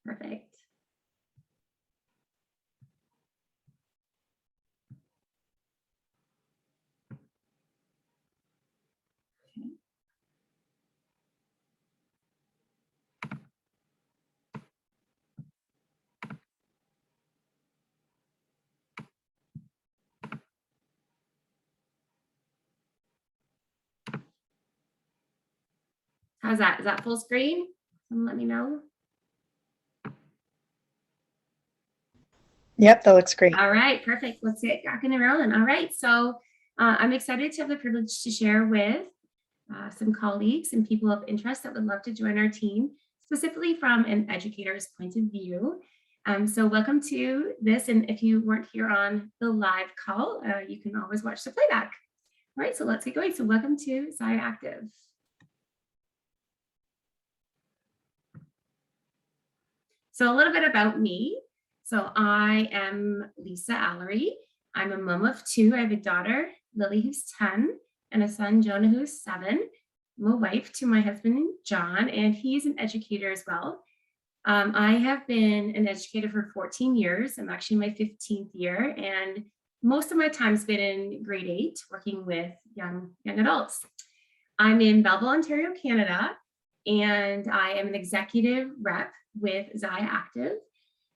Perfect. How's that? Is that full screen? Someone let me know. Yep, that looks great. All right, perfect. Let's get rocking and rolling. All right, so I'm excited to have the privilege to share with some colleagues and people of interest that would love to join our team, specifically from an educator's point of view. So welcome to this, and if you weren't here on the live call, you can always watch the playback. All right, so let's get going. So welcome to Zaya Active. So a little bit about me. So I am Lisa Allery. I'm a mom of two. I have a daughter, Lily, who's 10, and a son, Jonah, who's 7. I'm a wife to my husband, John, and he's an educator as well. I have been an educator for 14 years. I'm actually in my 15th year, and most of my time's been in grade 8, working with young adults. I'm in Belleville, Ontario, Canada, and I am an executive rep with Zaya Active.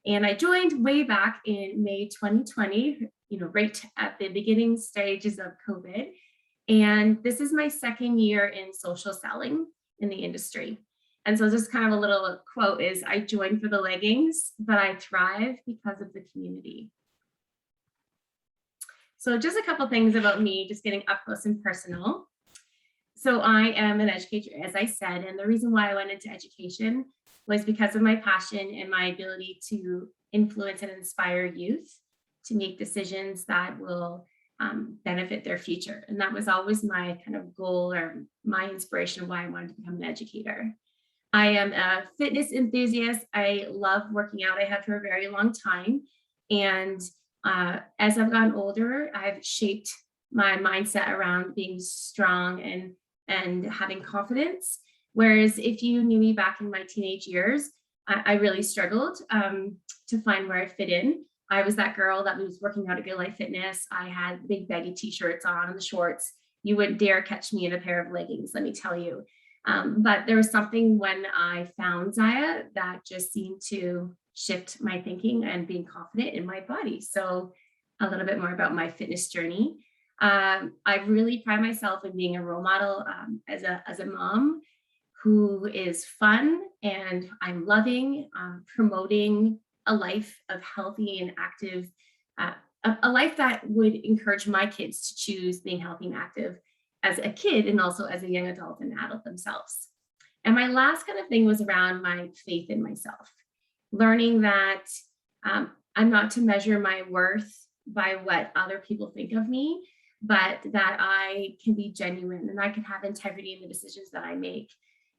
And I joined way back in May 2020, right at the beginning stages of COVID. And this is my second year in social selling in the industry. And so just kind of a little quote is, I joined for the leggings, but I thrive because of the community. So just a couple things about me, just getting up close and personal. So I am an educator, as I said, and the reason why I went into education was because of my passion and my ability to influence and inspire youth to make decisions that will benefit their future. And that was always my kind of goal or my inspiration of why I wanted to become an educator. I am a fitness enthusiast. I love working out. I have for a very long time. And as I've gotten older, I've shaped my mindset around being strong and having confidence. Whereas if you knew me back in my teenage years, I really struggled to find where I fit in. I was that girl that was working out at Good Life Fitness. I had big baggy t-shirts on and the shorts. You wouldn't dare catch me in a pair of leggings, let me tell you. But there was something when I found Zaya that just seemed to shift my thinking and being confident in my body. So a little bit more about my fitness journey. I really pride myself in being a role model as a mom who is fun, and I'm loving promoting a life of healthy and active, a life that would encourage my kids to choose being healthy and active as a kid and also as a young adult and adult themselves. And my last kind of thing was around my faith in myself, learning that I'm not to measure my worth by what other people think of me, but that I can be genuine and I can have integrity in the decisions that I make.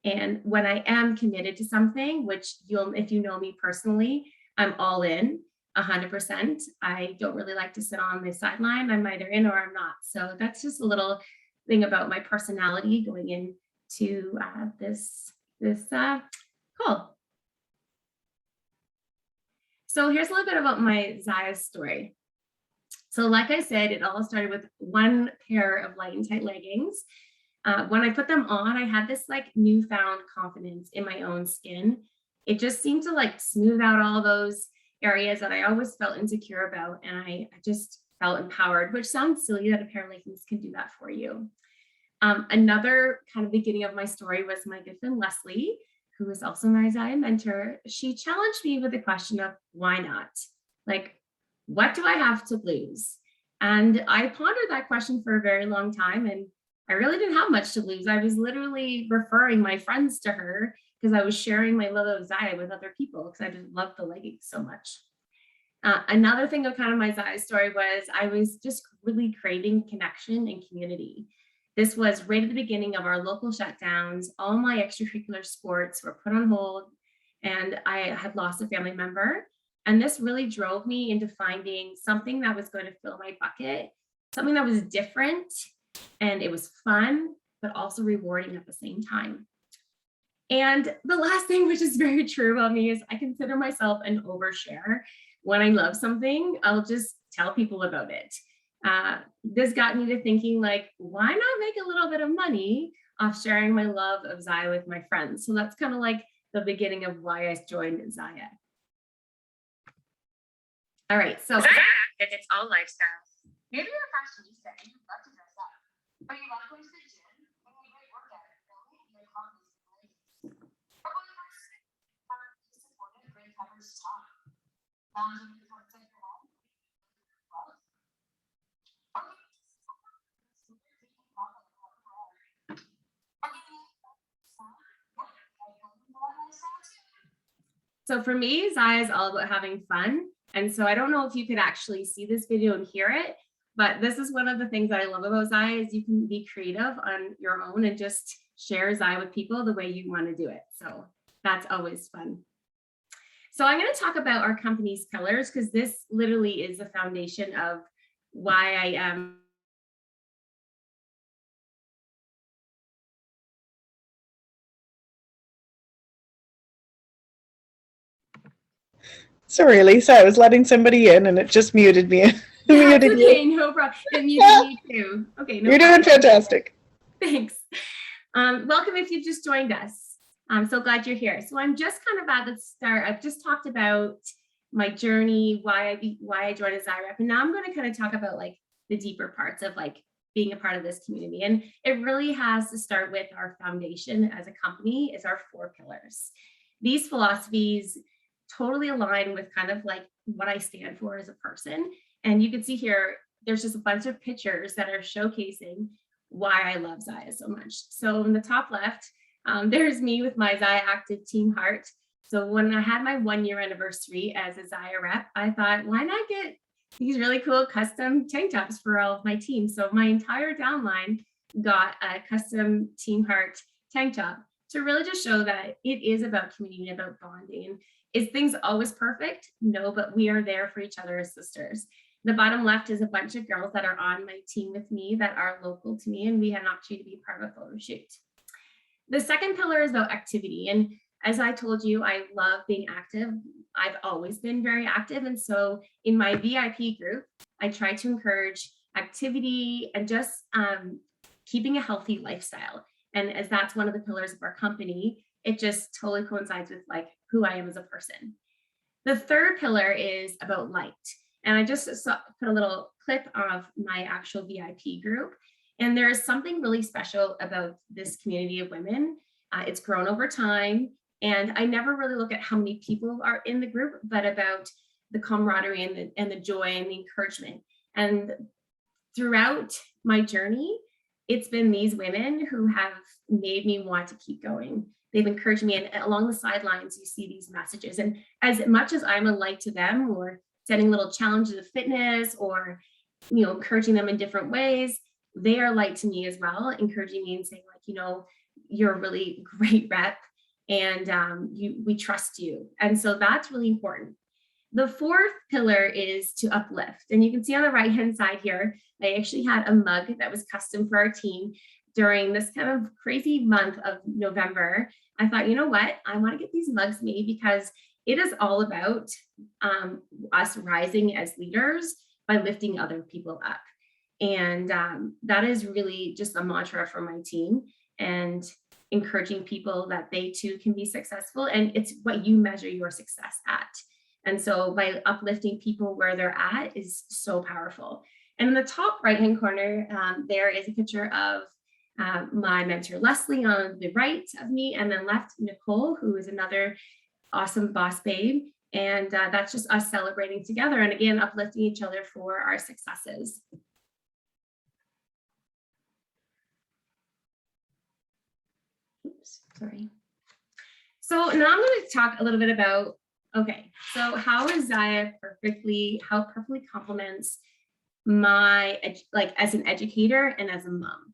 And when I am committed to something, which if you know me personally, I'm all in 100%. I don't really like to sit on the sideline. I'm either in or I'm not. So that's just a little thing about my personality going into this call. So here's a little bit about my Zaya story. So like I said, it all started with one pair of light and tight leggings. When I put them on, I had this like newfound confidence in my own skin. It just seemed to like smooth out all those areas that I always felt insecure about. And I just felt empowered, which sounds silly that a pair of leggings can do that for you. Another kind of beginning of my story was my good friend Leslie, who is also my Zaya mentor. She challenged me with the question of why not? Like, what do I have to lose? And I pondered that question for a very long time, and I really didn't have much to lose. I was literally referring my friends to her because I was sharing my love of Zaya with other people because I just loved the leggings so much. Another thing of kind of my Zaya story was I was just really craving connection and community. This was right at the beginning of our local shutdowns. All my extracurricular sports were put on hold, and I had lost a family member. And this really drove me into finding something that was going to fill my bucket, something that was different, and it was fun, but also rewarding at the same time. And the last thing, which is very true about me, is I consider myself an overshare. When I love something, I'll just tell people about it. This got me to thinking, like, why not make a little bit of money off sharing my love of Zaya with my friends? So that's kind of like the beginning of why I joined Zaya. All right, so it's all lifestyle. Maybe you're a fashionista and you love to dress up, but you love going to the gym and you great workout and your confidence. Or will you just support a great coverage top? Lounging with your friends at home? Love? So for me, Zaya is all about having fun. And so I don't know if you could actually see this video and hear it, but this is one of the things that I love about Zaya is you can be creative on your own and just share Zaya with people the way you want to do it. So that's always fun. So I'm going to talk about our company's pillars because this literally is the foundation of why I am. Sorry, Lisa, I was letting somebody in and it just muted me. That's okay, no problem. It muted me too. Okay, no You're problem. doing fantastic. Thanks. Welcome if you've just joined us. I'm so glad you're here. So I'm just kind of at the start. I've just talked about my journey, why I joined a Zaya rep, and now I'm going to kind of talk about like the deeper parts of like being a part of this community. And it really has to start with our foundation as a company is our 4 pillars. These philosophies totally align with kind of like what I stand for as a person. And you can see here, there's just a bunch of pictures that are showcasing why I love Zaya so much. So in the top left, there's me with my Zaya Active Team Heart. So when I had my 1-year anniversary as a Zaya rep, I thought, why not get these really cool custom tank tops for all of my team? So my entire downline got a custom Team Heart tank top to really just show that it is about community, about bonding. Is things always perfect? No, but we are there for each other as sisters. The bottom left is a bunch of girls that are on my team with me that are local to me, and we had an opportunity to be part of a photo shoot. The second pillar is about activity. And as I told you, I love being active. I've always been very active. And so in my VIP group, I try to encourage activity and just keeping a healthy lifestyle. And as that's one of the pillars of our company, it just totally coincides with like who I am as a person. The third pillar is about light. And I just put a little clip of my actual VIP group. And there is something really special about this community of women. It's grown over time. And I never really look at how many people are in the group, but about the camaraderie and the joy and the encouragement. And throughout my journey, it's been these women who have made me want to keep going. They've encouraged me, and along the sidelines, you see these messages. And as much as I'm a light to them, or setting little challenges of fitness, or encouraging them in different ways, they are light to me as well, encouraging me and saying, like, you're a really great rep, and we trust you. And so that's really important. The fourth pillar is to uplift. And you can see on the right-hand side here, I actually had a mug that was custom for our team during this kind of crazy month of November. I thought, you know what? I want to get these mugs made because it is all about us rising as leaders by lifting other people up. And that is really just a mantra for my team, and encouraging people that they too can be successful. And it's what you measure your success at. And so by uplifting people where they're at is so powerful. And in the top right-hand corner, there is a picture of my mentor, Leslie, on the right of me, and then left, Nicole, who is another awesome boss babe. And that's just us celebrating together and again, uplifting each other for our successes. Oops, sorry. So now I'm going to talk a little bit about, okay, so how is Zaya perfectly complements my, like as an educator and as a mom.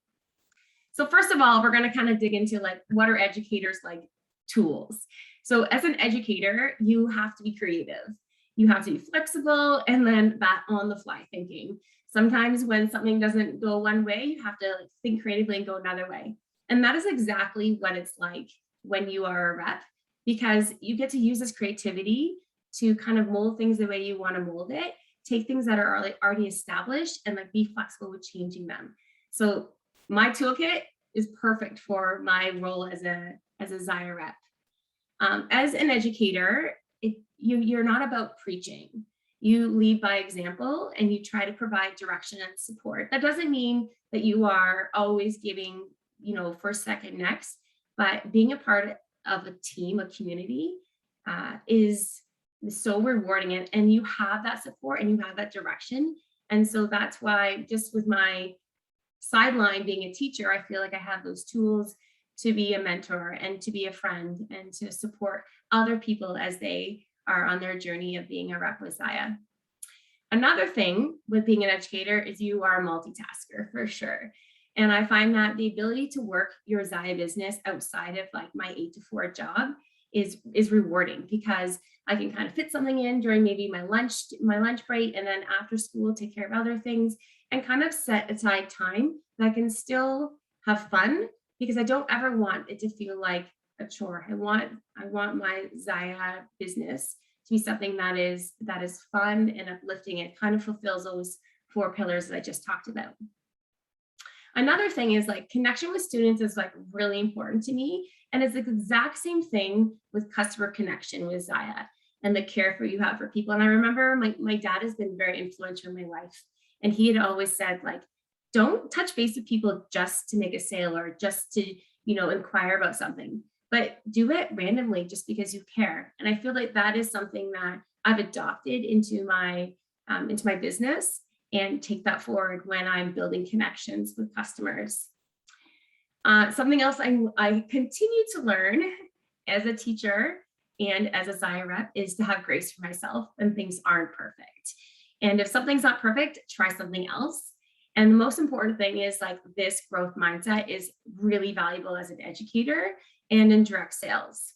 So first of all, we're going to kind of dig into like, what are educators like tools? So as an educator, you have to be creative. You have to be flexible, and then that on the fly thinking. Sometimes when something doesn't go one way, you have to think creatively and go another way. And that is exactly what it's like when you are a rep, because you get to use this creativity to kind of mold things the way you want to mold it, take things that are already established and like be flexible with changing them. So my toolkit is perfect for my role as a Zaya rep. As an educator, you're not about preaching. You lead by example and you try to provide direction and support. That doesn't mean that you are always giving, first, second, next, but being a part of a team, a community is so rewarding, and you have that support and you have that direction. And so that's why, just with my sideline being a teacher, I feel like I have those tools to be a mentor and to be a friend and to support other people as they are on their journey of being a rep with Zaya. Another thing with being an educator is you are a multitasker for sure. And I find that the ability to work your Zaya business outside of like my 8 to 4 job is rewarding, because I can kind of fit something in during maybe my lunch break, and then after school take care of other things and kind of set aside time that I can still have fun, because I don't ever want it to feel like a chore. I want my Zaya business to be something that is fun and uplifting. It kind of fulfills those 4 pillars that I just talked about. Another thing is like connection with students is like really important to me. And it's the exact same thing with customer connection with Zaya and the care for you have for people. And I remember my dad has been very influential in my life. And he had always said, like, don't touch base with people just to make a sale or just to, inquire about something, but do it randomly just because you care. And I feel like that is something that I've adopted into my business, and take that forward when I'm building connections with customers. Something else I continue to learn as a teacher and as a Zaya rep is to have grace for myself when things aren't perfect. And if something's not perfect, try something else. And the most important thing is like this growth mindset is really valuable as an educator and in direct sales.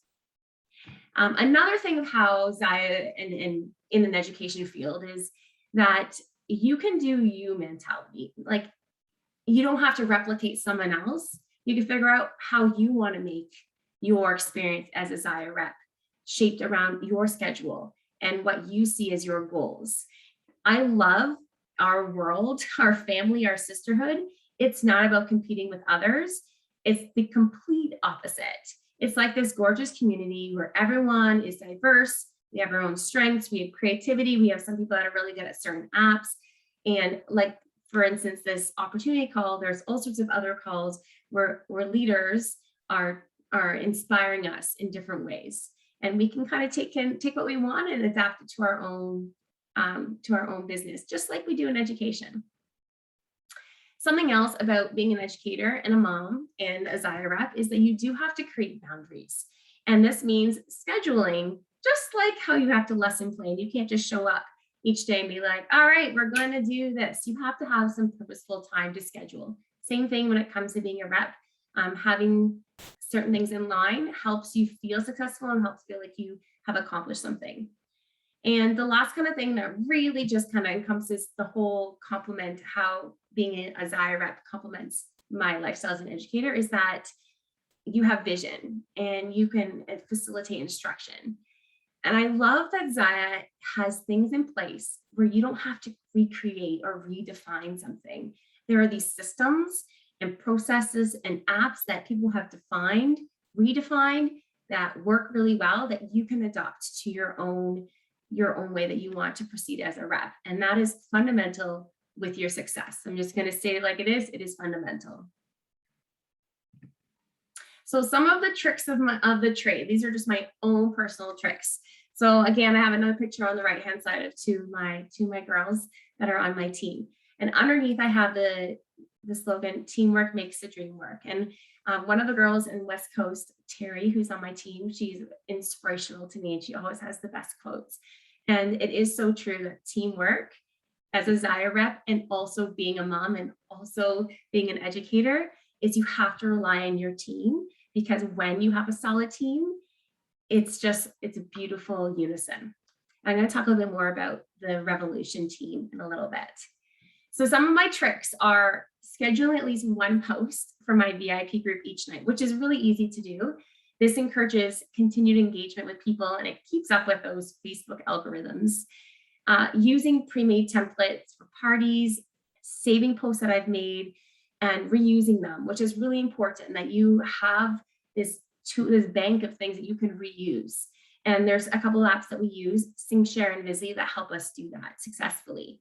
Another thing of how Zaya in an education field is that you can do you mentality. Like, you don't have to replicate someone else. You can figure out how you want to make your experience as a Zaya rep shaped around your schedule and what you see as your goals. I love our world, our family, our sisterhood. It's not about competing with others. It's the complete opposite. It's like this gorgeous community where everyone is diverse. We have our own strengths. We have creativity. We have some people that are really good at certain apps. And like, for instance, this opportunity call, there's all sorts of other calls where leaders are inspiring us in different ways. And we can kind of take what we want and adapt it to our own business, just like we do in education. Something else about being an educator and a mom and a Zaya rep is that you do have to create boundaries. And this means scheduling, just like how you have to lesson plan. You can't just show up each day and be like, all right, we're going to do this. You have to have some purposeful time to schedule. Same thing when it comes to being a rep. Having certain things in line helps you feel successful and helps feel like you have accomplished something. And the last kind of thing that really just kind of encompasses the whole complement, how being a Zaya rep complements my lifestyle as an educator, is that you have vision and you can facilitate instruction. And I love that Zaya has things in place where you don't have to recreate or redefine something. There are these systems and processes and apps that people have defined, redefined, that work really well, that you can adopt to your own way that you want to proceed as a rep. And that is fundamental with your success. I'm just going to say it like it is fundamental. So some of the tricks of the trade, these are just my own personal tricks. So again, I have another picture on the right-hand side of two of my girls that are on my team. And underneath I have the slogan, teamwork makes the dream work. And one of the girls in West Coast, Terry, who's on my team, she's inspirational to me and she always has the best quotes. And it is so true that teamwork as a Zaya rep and also being a mom and also being an educator is you have to rely on your team, because when you have a solid team, it's a beautiful unison. I'm going to talk a little bit more about the Revolution team in a little bit. So some of my tricks are scheduling at least one post for my VIP group each night, which is really easy to do. This encourages continued engagement with people, and it keeps up with those Facebook algorithms. Using pre-made templates for parties, saving posts that I've made, and reusing them, which is really important, that you have this bank of things that you can reuse. And there's a couple of apps that we use, Sing, Share, and Visi, that help us do that successfully.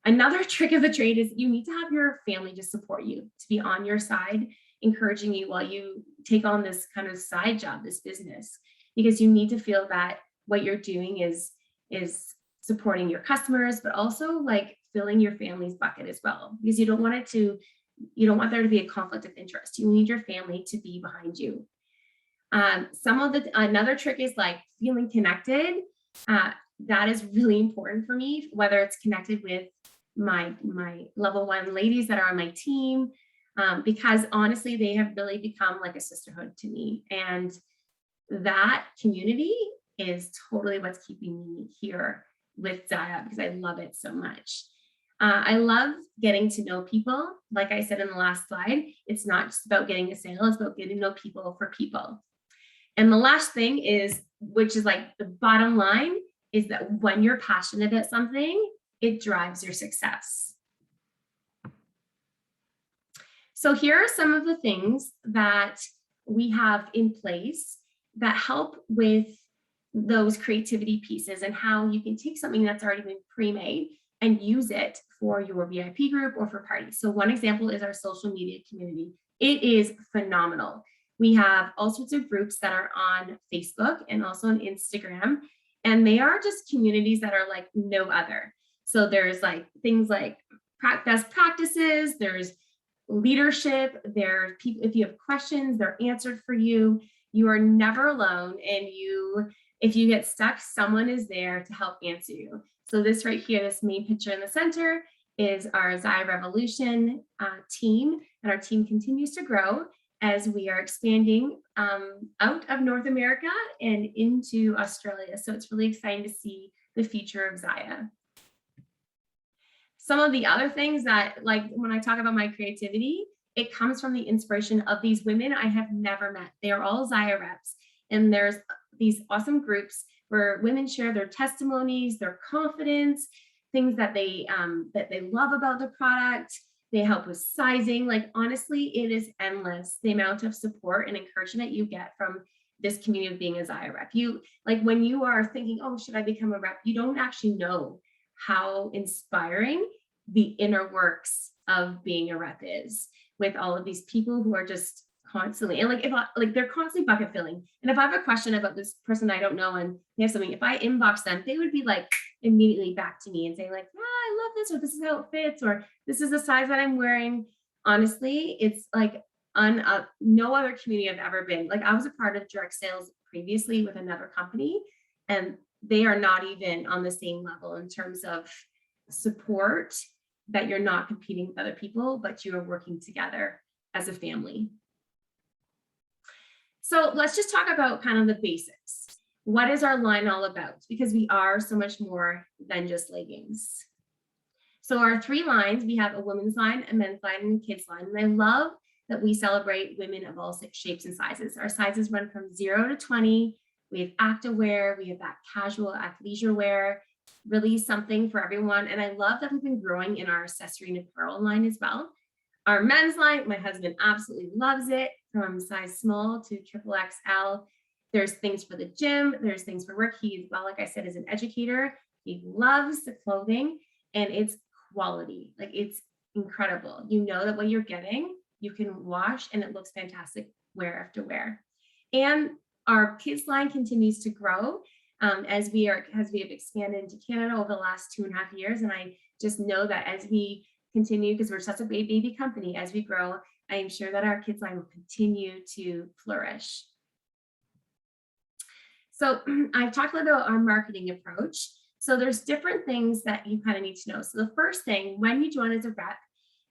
Another trick of the trade is you need to have your family to support you, to be on your side, encouraging you while you take on this kind of side job, this business, because you need to feel that what you're doing is supporting your customers, but also like filling your family's bucket as well, because you don't want there to be a conflict of interest. You need your family to be behind you. Another trick is like feeling connected. That is really important for me, whether it's connected with my level 1 ladies that are on my team, because honestly, they have really become like a sisterhood to me. And that community is totally what's keeping me here with Zaya, because I love it so much. I love getting to know people. Like I said in the last slide, it's not just about getting a sale, it's about getting to know people for people. And the last thing is, which is like the bottom line, is that when you're passionate about something, it drives your success. So here are some of the things that we have in place that help with those creativity pieces, and how you can take something that's already been pre-made and use it for your VIP group or for parties. So one example is our social media community. It is phenomenal. We have all sorts of groups that are on Facebook and also on Instagram, and they are just communities that are like no other. So there's like things like best practices, there's leadership, there are people, if you have questions, they're answered for you. You are never alone, and if you get stuck, someone is there to help answer you. So this right here, this main picture in the center, is our Zaya Revolution team, and our team continues to grow as we are expanding out of North America and into Australia. So it's really exciting to see the future of Zaya. Some of the other things that, like when I talk about my creativity, it comes from the inspiration of these women I have never met. They are all Zaya reps, and there's these awesome groups where women share their testimonies, their confidence, things that they love about the product. They help with sizing. Like honestly, it is endless, the amount of support and encouragement you get from this community of being a Zaya rep. You, like when you are thinking, oh, should I become a rep? You don't actually know how inspiring the inner works of being a rep is, with all of these people who are just constantly, and like they're constantly bucket filling. And if I have a question about this person I don't know and they have something, if I inbox them, they would be like immediately back to me and say like, I love this, or this is how it fits, or this is the size that I'm wearing. Honestly, it's like no other community I've ever been. Like I was a part of direct sales previously with another company, and they are not even on the same level in terms of support, that you're not competing with other people, but you are working together as a family. So let's just talk about kind of the basics. What is our line all about? Because we are so much more than just leggings. So our 3 lines, we have a women's line, a men's line, and a kids line. And I love that we celebrate women of all shapes and sizes. Our sizes run from 0 to 20. We have activewear, we have that casual athleisure wear, really something for everyone. And I love that we've been growing in our accessory and apparel line as well. Our men's line, my husband absolutely loves it, from size small to triple XL. There's things for the gym, there's things for work. He, well, like I said, is an educator. He loves the clothing, and it's quality. Like it's incredible. You know that what you're getting, you can wash and it looks fantastic wear after wear. And our kids line continues to grow as we have expanded into Canada over the last 2.5 years. And I just know that as we continue, because we're such a baby company, as we grow, I am sure that our kids line will continue to flourish. So I've talked a little about our marketing approach. So there's different things that you kind of need to know. So the first thing, when you join as a rep,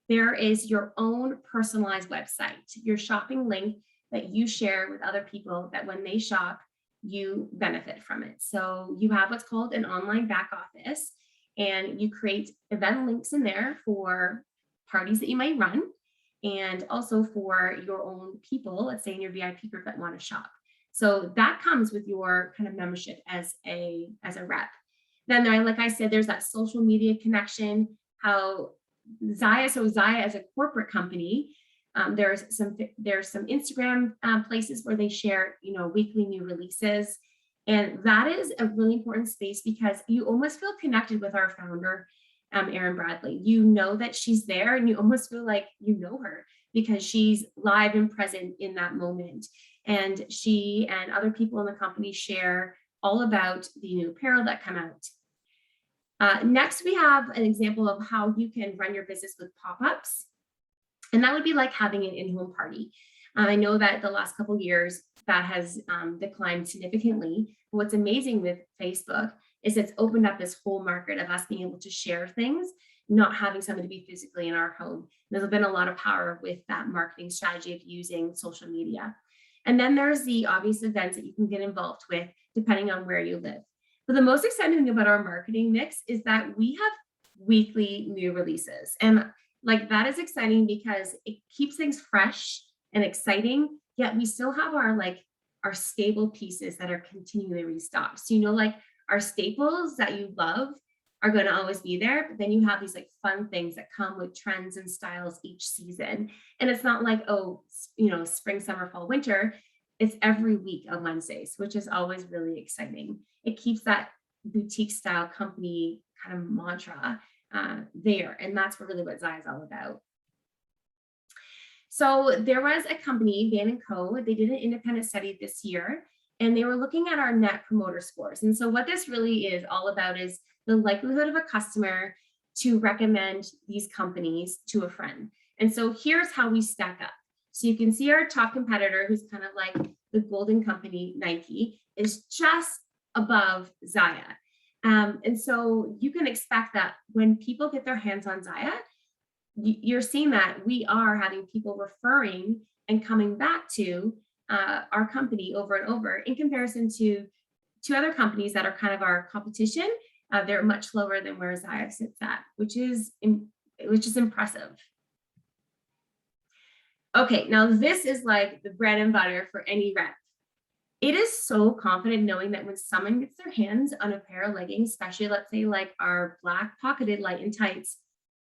there is your own personalized website, your shopping link that you share with other people, that when they shop, you benefit from it. So you have what's called an online back office, and you create event links in there for parties that you might run, and also for your own people, let's say in your VIP group, that want to shop. So that comes with your kind of membership as a rep. Then there, like I said, there's that social media connection, how Zaya as a corporate company, there's some Instagram places where they share, weekly new releases. And that is a really important space because you almost feel connected with our founder, Erin Bradley. You know that she's there and you almost feel like you know her because she's live and present in that moment. And she and other people in the company share all about the new apparel that come out. Next, we have an example of how you can run your business with pop-ups. And that would be like having an in-home party. I know that the last couple of years that has declined significantly. But what's amazing with Facebook is it's opened up this whole market of us being able to share things, not having somebody be physically in our home. There's been a lot of power with that marketing strategy of using social media. And then there's the obvious events that you can get involved with depending on where you live. But the most exciting thing about our marketing mix is that we have weekly new releases. And like that is exciting because it keeps things fresh and exciting, yet we still have our stable pieces that are continually restocked. So, like our staples that you love are going to always be there, but then you have these like fun things that come with trends and styles each season. And it's not like, spring, summer, fall, winter. It's every week on Wednesdays, which is always really exciting. It keeps that boutique style company kind of mantra there. And that's really what Zaya is all about. So there was a company, Van & Co. They did an independent study this year, and they were looking at our net promoter scores. And so what this really is all about is the likelihood of a customer to recommend these companies to a friend. And so here's how we stack up. So you can see our top competitor, who's kind of like the golden company, Nike, is just above Zaya. And so you can expect that when people get their hands on Zaya, you're seeing that we are having people referring and coming back to our company over and over in comparison to other companies that are kind of our competition. They're much lower than where Zaya sits at, which is impressive. Okay, now this is like the bread and butter for any rep. It is so confident knowing that when someone gets their hands on a pair of leggings, especially let's say like our black pocketed light and tights,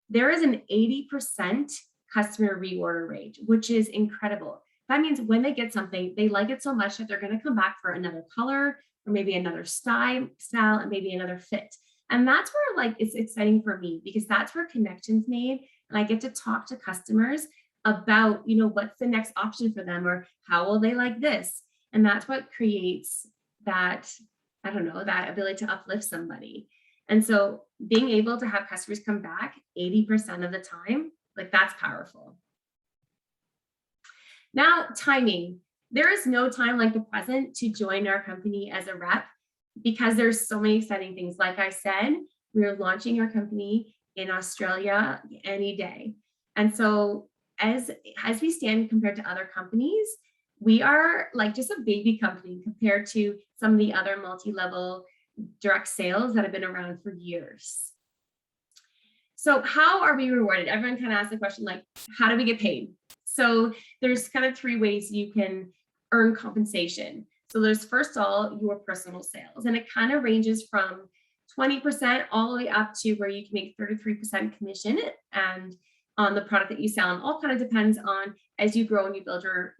there is an 80% customer reorder rate, which is incredible. That means when they get something, they like it so much that they're going to come back for another color or maybe another style and maybe another fit. And that's where it's exciting for me because that's where connections made. And I get to talk to customers about, what's the next option for them or how will they like this? And that's what creates that, that ability to uplift somebody. And so being able to have customers come back 80% of the time, that's powerful. Now, timing. There is no time like the present to join our company as a rep because there's so many exciting things. Like I said, we're launching our company in Australia any day. And so as we stand compared to other companies, we are like just a baby company compared to some of the other multi-level direct sales that have been around for years. So how are we rewarded? Everyone kind of asks the question, how do we get paid? So there's kind of three ways you can earn compensation. So there's first of all, your personal sales, and it kind of ranges from 20% all the way up to where you can make 33% commission and on the product that you sell. And all kind of depends on as you grow and you build your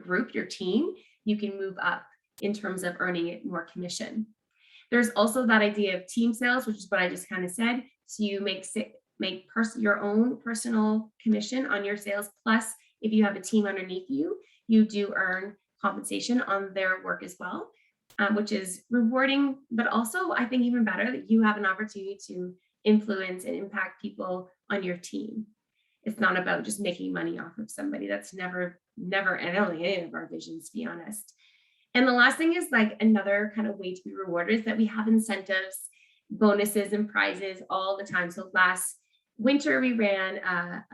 group, your team, you can move up in terms of earning it more commission. There's also that idea of team sales, which is what I just kind of said. So you make your own personal commission on your sales. Plus, if you have a team underneath you, you do earn compensation on their work as well, which is rewarding, but also I think even better that you have an opportunity to influence and impact people on your team. It's not about just making money off of somebody. That's never, and I don't think any of our visions, to be honest. And the last thing is another kind of way to be rewarded is that we have incentives, bonuses, and prizes all the time. So last winter, we ran a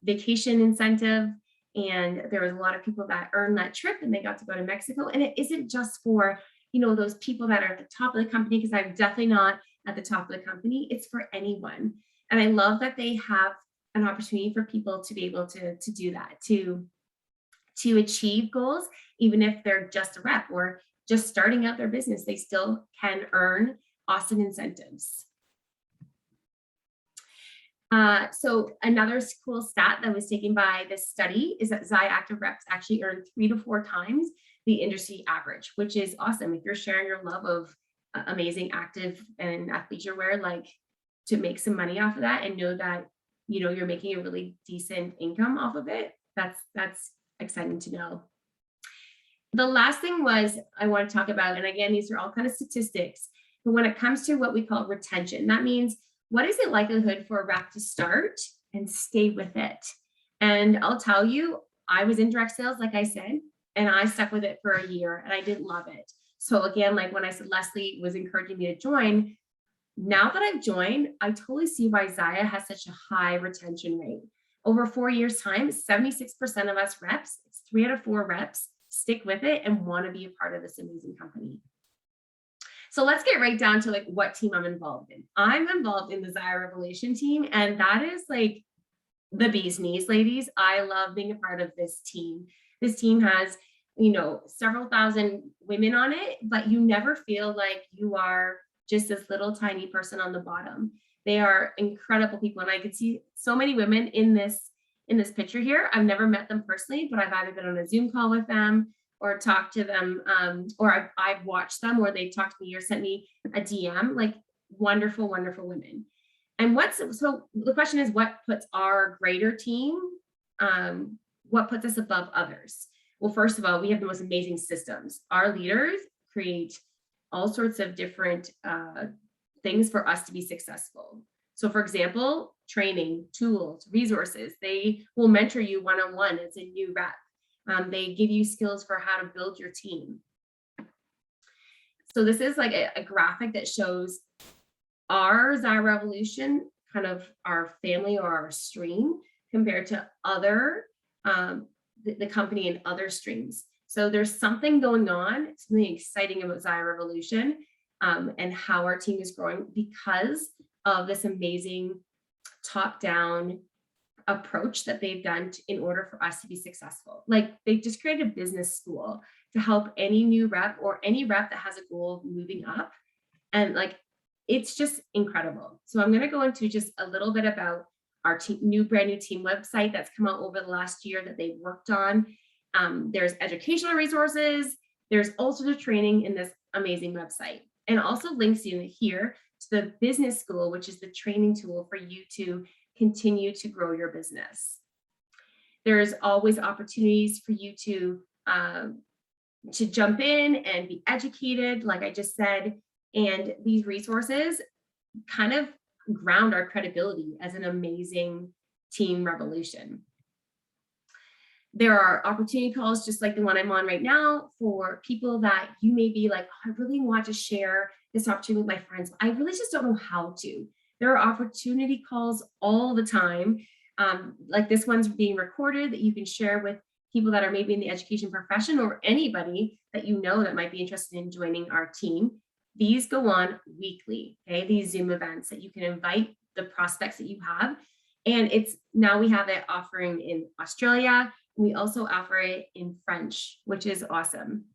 vacation incentive, and there was a lot of people that earned that trip and they got to go to Mexico. And it isn't just for, those people that are at the top of the company, because I'm definitely not at the top of the company. It's for anyone. And I love that they have an opportunity for people to be able to do that, to achieve goals even if they're just a rep or just starting out their business, they still can earn awesome incentives. So another cool stat that was taken by this study is that Zaya active reps actually earn 3 to 4 times the industry average, which is awesome. If you're sharing your love of amazing active and athleisure wear, like to make some money off of that and know that, you know, you're making a really decent income off of it, that's exciting to know. The last thing was I want to talk about, and again, these are all kind of statistics, but when it comes to what we call retention, that means what is the likelihood for a rep to start and stay with it? And I'll tell you, I was in direct sales, like I said, and I stuck with it for a year and I didn't love it. So again, like when I said Leslie was encouraging me to join, now that I've joined, I totally see why Zaya has such a high retention rate. Over 4 years' time, 76% of us reps, it's 3 out of 4 reps, stick with it and want to be a part of this amazing company. So let's get right down to like what team I'm involved in. I'm involved in the Zaya Revolution team, and that is like the bee's knees, ladies. I love being a part of this team. This team has, you know, several thousand women on it, but you never feel like you are just this little tiny person on the bottom. They are incredible people, and I could see so many women in this picture here. I've never met them personally, but I've either been on a Zoom call with them or talked to them, or I've watched them, or they've talked to me or sent me a DM. Like wonderful, wonderful women. And so the question is, what puts our greater team? What puts us above others? Well, first of all, we have the most amazing systems. Our leaders create all sorts of different things for us to be successful. So for example, training, tools, resources, they will mentor you one-on-one as a new rep. They give you skills for how to build your team. So this is like a graphic that shows our Zaya Revolution, kind of our family or our stream compared to other, the company and other streams. So there's something going on, something exciting about Zaya Revolution and how our team is growing because of this amazing top-down approach that they've done in order for us to be successful. Like they just created a business school to help any new rep or any rep that has a goal of moving up. And like, it's just incredible. So I'm going to go into just a little bit about our brand new team website that's come out over the last year that they've worked on. There's educational resources. There's also the training in this amazing website, and also links in here to the business school, which is the training tool for you to continue to grow your business. There's always opportunities for you to jump in and be educated, like I just said, and these resources kind of ground our credibility as an amazing team revolution. There are opportunity calls just like the one I'm on right now for people that you may be like, oh, I really want to share this opportunity with my friends, but I really just don't know how to. There are opportunity calls all the time. Like this one's being recorded that you can share with people that are maybe in the education profession or anybody that you know that might be interested in joining our team. These go on weekly, okay? These Zoom events that you can invite the prospects that you have. And it's now we have it offering in Australia. We also offer it in French, which is awesome.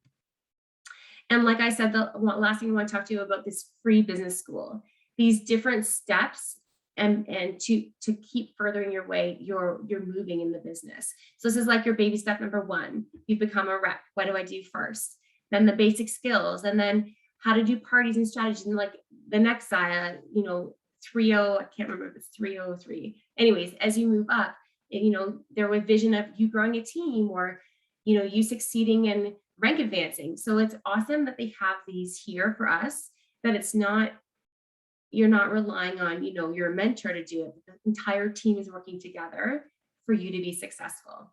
And like I said, the last thing I want to talk to you about this free business school, these different steps and to keep furthering your way, you're moving in the business. So this is like your baby step number 1. You've become a rep. What do I do first? Then the basic skills, and then how to do parties and strategies. And like the next Zaya, 30, I can't remember if it's 303. Anyways, as you move up, there was vision of you growing a team or, you succeeding and rank advancing. So it's awesome that they have these here for us, that you're not relying on, your mentor to do it. The entire team is working together for you to be successful.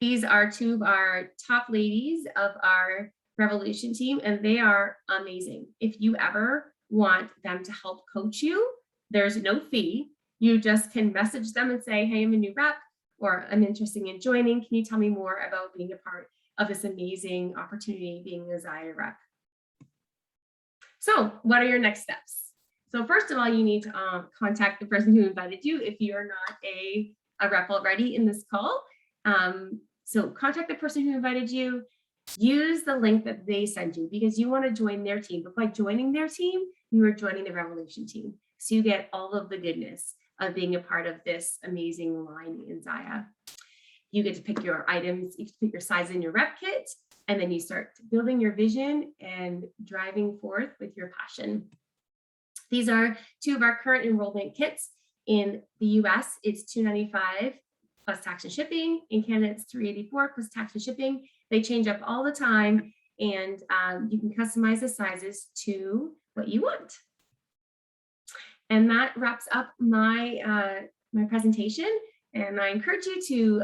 These are 2 of our top ladies of our Revolution team, and they are amazing. If you ever want them to help coach you, there's no fee. You just can message them and say, hey, I'm a new rep, or I'm interested in joining. Can you tell me more about being a part of this amazing opportunity, being a Zaya rep? So what are your next steps? So first of all, you need to contact the person who invited you if you're not a rep already in this call. So contact the person who invited you, use the link that they send you because you want to join their team. But by joining their team, you are joining the Revolution team. So you get all of the goodness of being a part of this amazing line in Zaya. You get to pick your items, you get to pick your size in your rep kit, and then you start building your vision and driving forth with your passion. These are two of our current enrollment kits. In the US, it's $295 plus tax and shipping. In Canada, it's $384 plus tax and shipping. They change up all the time, and you can customize the sizes to what you want. And that wraps up my my presentation. And I encourage you to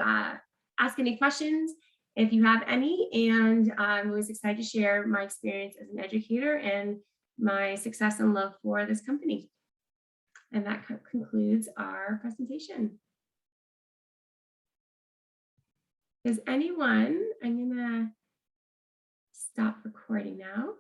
ask any questions if you have any. And I'm always excited to share my experience as an educator and my success and love for this company. And that concludes our presentation. Does anyone, I'm gonna stop recording now.